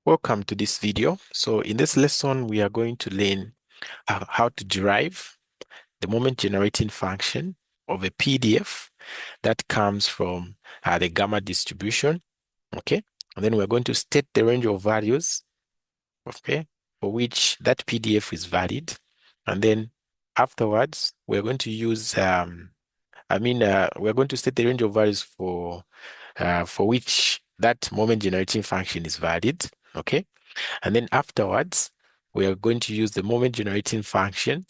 Welcome to this video. So in this lesson, we are going to learn how to derive the moment generating function of a PDF that comes from the gamma distribution. Okay. And then we're going to state the range of values, okay, for which that PDF is valid. And then afterwards, we're going to use, we're going to state the range of values for which that moment generating function is valid. Okay. And then afterwards, we are going to use the moment generating function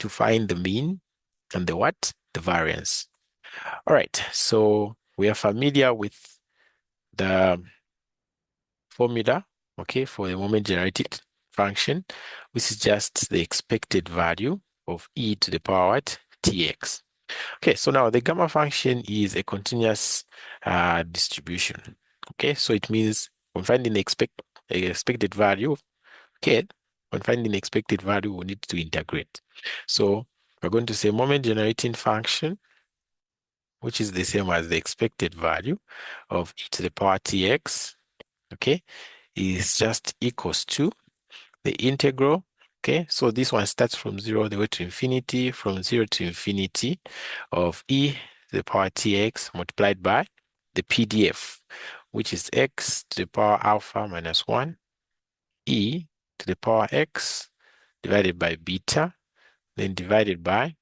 to find the mean and the what? The variance. All right, so we are familiar with the formula, okay, for the moment generated function, which is just the expected value of e to the power what? Tx. Okay, so now the gamma function is a continuous distribution. Okay, so it means when finding the expected value, okay, when finding the expected value, we need to integrate. So we're going to say moment generating function, which is the same as the expected value of e to the power tx, okay, is just equals to the integral. Okay, so this one starts from 0 all the way to infinity, from 0 to infinity of e to the power tx multiplied by the PDF, which is x to the power alpha minus 1, e to the power x divided by beta, then divided by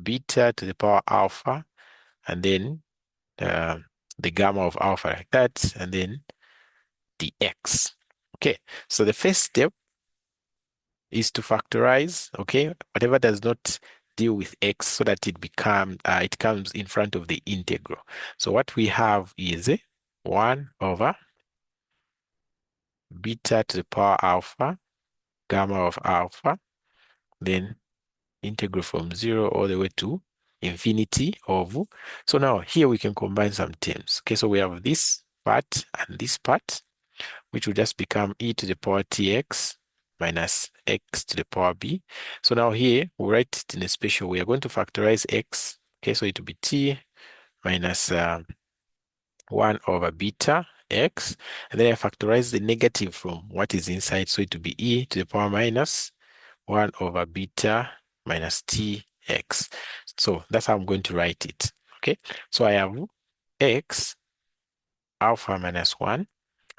beta to the power alpha, and then the gamma of alpha like that, and then the x. Okay, so the first step is to factorize, okay, whatever does not deal with x so that it comes in front of the integral. So what we have is 1 over beta to the power alpha, gamma of alpha, then integral from 0 all the way to infinity of. So now here we can combine some terms. Okay, so we have this part and this part, which will just become e to the power tx minus x to the power b. So now here we write it in a special way. We are going to factorize x. Okay, so it will be t minus 1 over beta x, and then I factorize the negative from what is inside, so it will be e to the power minus 1 over beta minus tx. So that's how I'm going to write it. Okay, so I have x alpha minus 1,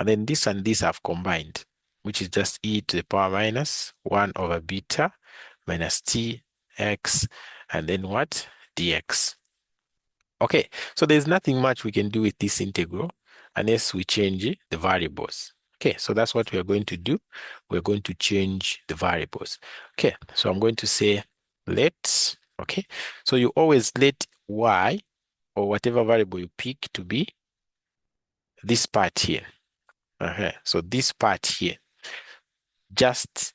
and then this and this have combined, which is just e to the power minus 1 over beta minus tx, and then what? Dx. Okay, so there's nothing much we can do with this integral unless we change the variables. Okay, so that's what we are going to do. We're going to change the variables. Okay, so I'm going to say let, okay, so you always let y or whatever variable you pick to be this part here. Okay, so this part here, just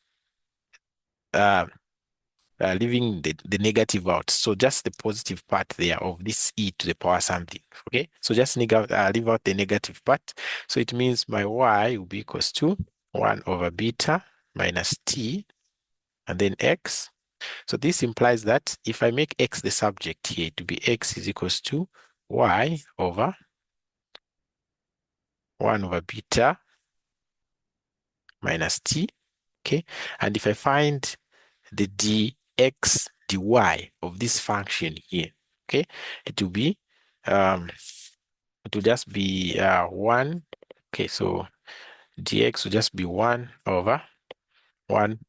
leaving the negative out. So just the positive part there of this e to the power something. Okay, so just leave out the negative part. So it means my y will be equals to 1 over beta minus t and then x. So this implies that if I make x the subject here, to be x is equals to y over 1 over beta minus t. Okay, and if I find the dx dy of this function here, okay, it will be it will just be 1. Okay, so dx will just be 1 over 1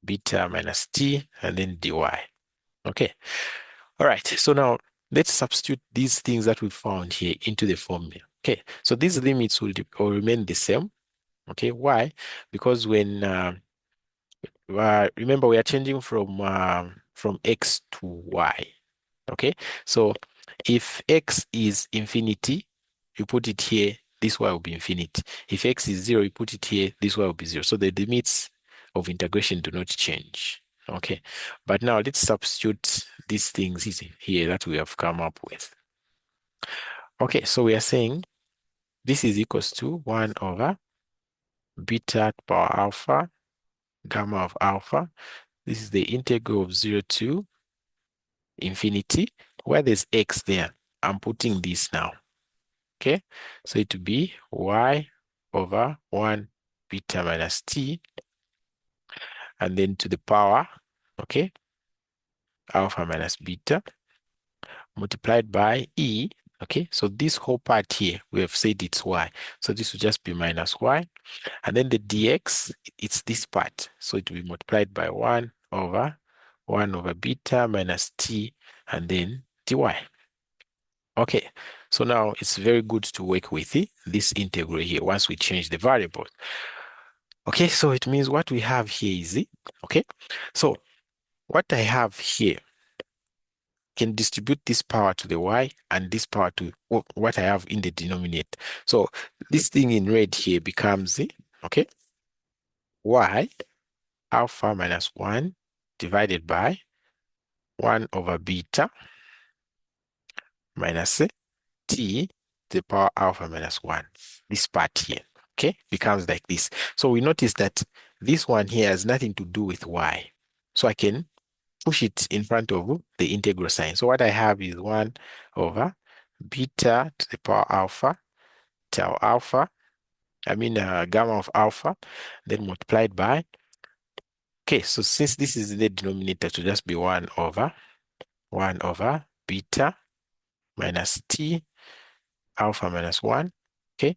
beta minus t and then dy. Okay, all right, so now let's substitute these things that we found here into the formula. Okay, so these limits will remain the same. Okay, why? Because when remember, we are changing from x to y. Okay, so if x is infinity, you put it here, this y will be infinity. If x is 0, you put it here, this y will be 0. So the limits of integration do not change. Okay, but now let's substitute these things here that we have come up with. Okay, so we are saying this is equals to 1 over beta power alpha, gamma of alpha. This is the integral of 0 to infinity. Where there's x there, I'm putting this now. Okay, so it will be y over 1 beta minus t, and then to the power, okay, alpha minus beta multiplied by e, okay? So this whole part here, we have said it's y. So this will just be minus y. And then the dx, it's this part. So it will be multiplied by 1 over beta minus t, and then dy. Okay, so now it's very good to work with this integral here once we change the variables. Okay, so it means what we have here is, okay, so what I have here can distribute this power to the y and this power to what I have in the denominator. So this thing in red here becomes, okay, y alpha minus 1 divided by 1 over beta minus t to the power alpha minus 1. This part here, okay, becomes like this. So we notice that this one here has nothing to do with y. So I can push it in front of the integral sign. So what I have is 1 over beta to the power alpha, tau alpha, gamma of alpha, then multiplied by, okay, so since this is the denominator, to just be 1 over beta minus t alpha minus 1, okay,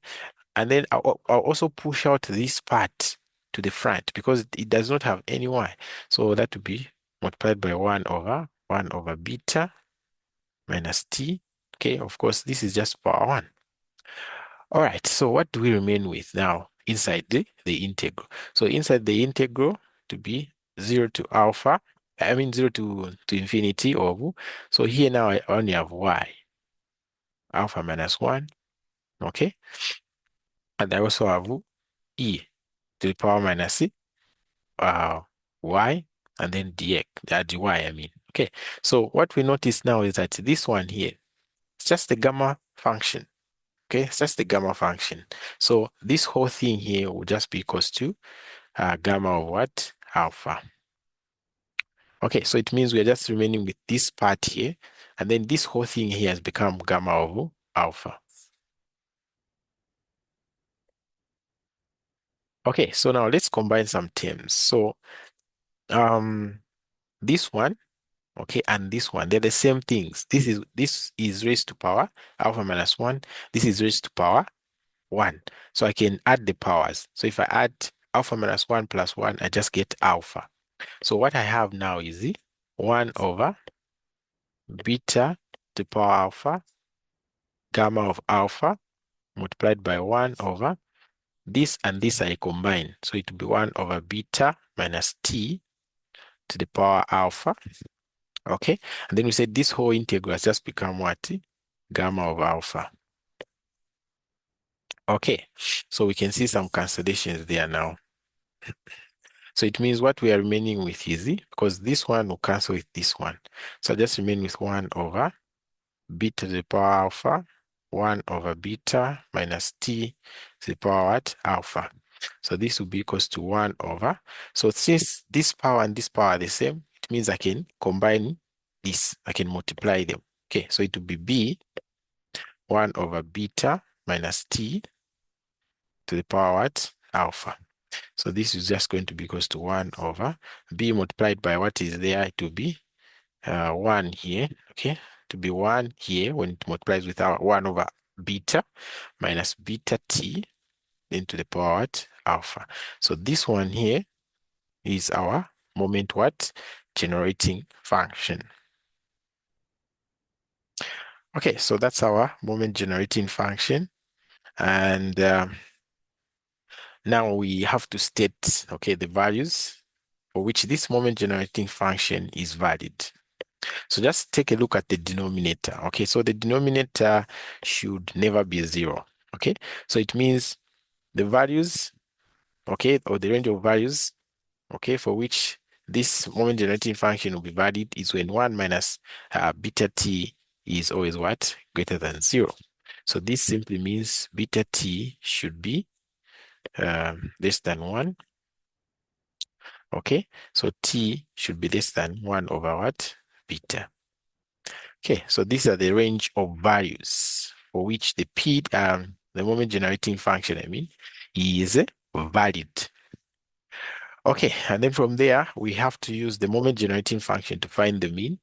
and then I'll also push out this part to the front because it does not have any y. So that would be multiplied by 1 over beta minus t. Okay, of course, this is just power 1. All right, so what do we remain with now inside the integral? So inside the integral to be 0 to alpha, 0 to infinity of, so here now I only have y, alpha minus 1, okay? And I also have e to the power minus y, and then dy, I mean. Okay, so what we notice now is that this one here, it's just the gamma function. Okay, it's just the gamma function. So this whole thing here will just be equals to gamma of what? Alpha. Okay, so it means we're just remaining with this part here, and then this whole thing here has become gamma of alpha. Okay, so now let's combine some terms. So this one, okay, and this one, they're the same things. This is raised to power alpha minus 1. This is raised to power 1. So I can add the powers. So if I add alpha minus 1 plus 1, I just get alpha. So what I have now is 1 over beta to the power alpha, gamma of alpha, multiplied by 1 over this and this I combine. So it will be 1 over beta minus t to the power alpha. Okay, and then we said this whole integral has just become what? Gamma of alpha. Okay, so we can see some cancellations there now. So it means what we are remaining with is, because this one will cancel with this one. So I just remain with 1 over beta to the power alpha, 1 over beta minus t to the power what? Alpha. So this will be equals to 1 over. So since this power and this power are the same, it means I can combine this. I can multiply them. Okay, so it will be b 1 over beta minus t to the power what? Alpha. So this is just going to be equals to 1 over b multiplied by what is there. It will be 1 here, okay? To be 1 here when it multiplies with our 1 over beta minus beta t into the power what? Alpha. So this one here is our moment what? Generating function. Okay, so that's our moment generating function. And now we have to state, okay, the values for which this moment generating function is valid. So just take a look at the denominator. Okay, so the denominator should never be 0. Okay, so it means the values, okay, or the range of values, okay, for which this moment generating function will be valid is when 1 minus beta t is always what? Greater than 0. So this simply means beta t should be less than 1. Okay, so t should be less than 1 over what? Beta. Okay, so these are the range of values for which the moment generating function, is valid. Okay, and then from there, we have to use the moment generating function to find the mean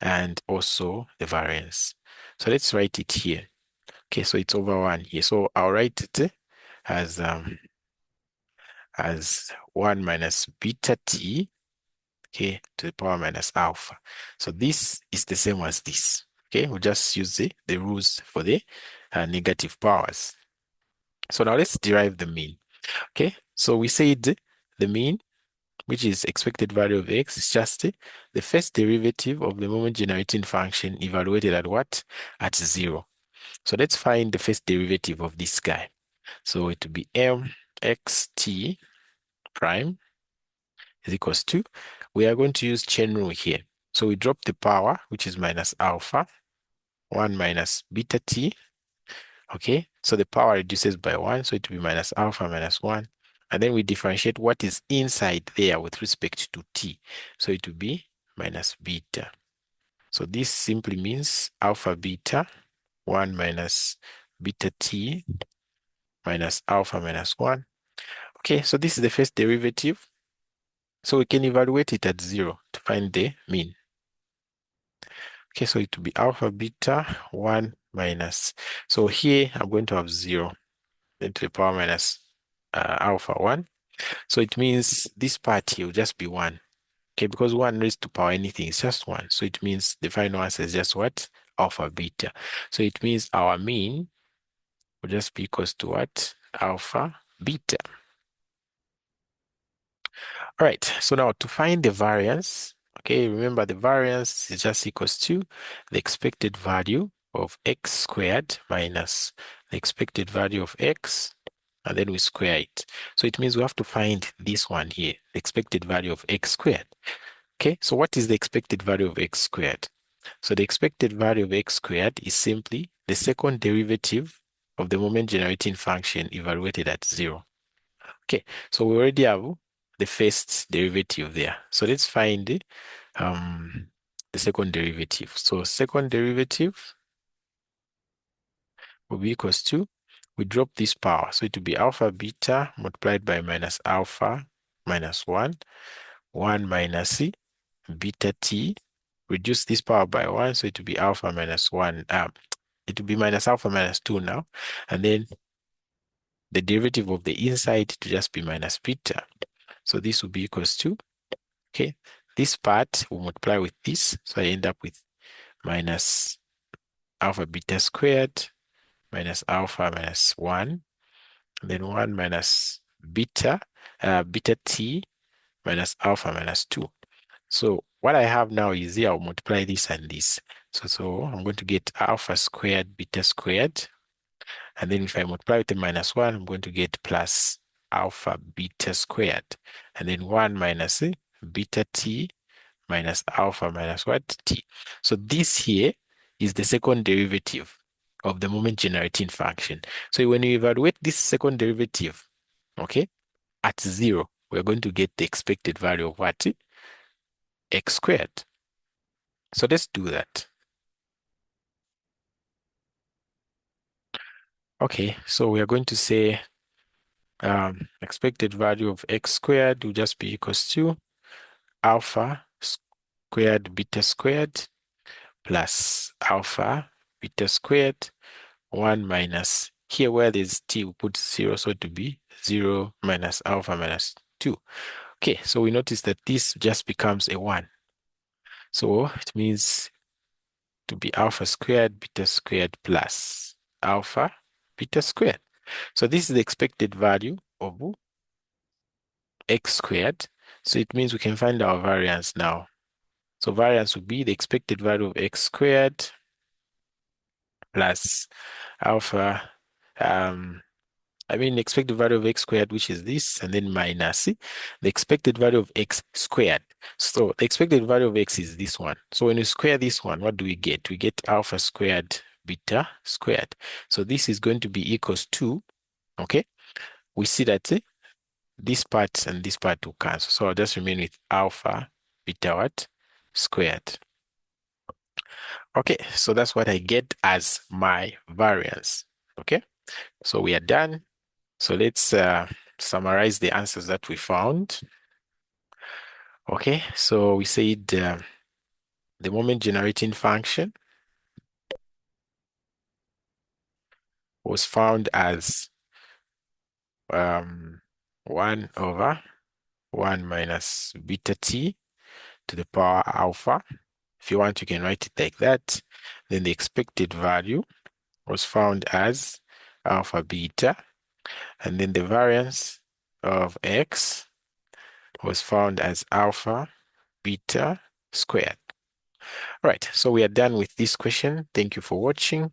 and also the variance. So let's write it here. Okay, so it's over 1 here. So I'll write it as 1 minus beta t, okay, to the power minus alpha. So this is the same as this. Okay, we'll just use the rules for the negative powers. So now let's derive the mean. Okay, so we said the mean, which is expected value of x, is just the first derivative of the moment generating function evaluated at what? At 0. So let's find the first derivative of this guy. So it will be mxt prime is equals to, we are going to use chain rule here. So we drop the power, which is minus alpha, 1 minus beta t. Okay, so the power reduces by 1, so it will be minus alpha minus 1. And then we differentiate what is inside there with respect to t. So it will be minus beta. So this simply means alpha beta, 1 minus beta t minus alpha minus 1. Okay, so this is the first derivative. So we can evaluate it at 0 to find the mean. Okay, so it will be alpha beta 1 minus. So here I'm going to have 0 then to the power minus alpha 1. So it means this part here will just be 1. Okay, because 1 raised to power anything is just 1. So it means the final answer is just what? Alpha beta. So it means our mean will just be equals to what? Alpha beta. All right, so now to find the variance, okay, remember the variance is just equals to the expected value of x squared minus the expected value of x, and then we square it. So it means we have to find this one here, the expected value of x squared. Okay, so what is the expected value of x squared? So the expected value of x squared is simply the second derivative of the moment generating function evaluated at 0. Okay, so we already have the first derivative there. So let's find the second derivative. So second derivative will be equals to, we drop this power. So it will be alpha beta multiplied by minus alpha minus 1, 1 minus beta t, reduce this power by 1, so it will be alpha minus 1. It will be minus alpha minus 2 now. And then the derivative of the inside to just be minus beta. So this will be equals to, okay, this part will multiply with this. So I end up with minus alpha beta squared minus alpha minus 1. And then 1 minus beta, beta t minus alpha minus 2. So what I have now is here, I'll multiply this and this. So I'm going to get alpha squared beta squared. And then if I multiply with the minus 1, I'm going to get plus alpha beta squared. And then 1 minus beta t minus alpha minus what? T. So this here is the second derivative of the moment generating function. So when you evaluate this second derivative, okay, at 0, we're going to get the expected value of what? X squared. So let's do that. Okay, so we are going to say expected value of x squared will just be equals to alpha squared beta squared plus alpha beta squared 1 minus, here where there's t, we put 0, so to be 0 minus alpha minus 2. Okay, so we notice that this just becomes a 1. So it means to be alpha squared beta squared plus alpha beta squared. So this is the expected value of x squared. So it means we can find our variance now. So variance would be the expected value of x squared plus alpha, expected value of x squared, which is this, and then minus the expected value of x squared. So the expected value of x is this one. So when you square this one, what do we get? We get alpha squared beta squared. So this is going to be equals to, okay, we see that this part and this part will cancel. So I'll just remain with alpha beta what? Squared. Okay, so that's what I get as my variance. Okay, so we are done. So let's summarize the answers that we found. Okay, so we said the moment generating function was found as 1 over 1 minus beta t to the power alpha. If you want, you can write it like that. Then the expected value was found as alpha beta, and then the variance of x was found as alpha beta squared. All right, so we are done with this question. Thank you for watching.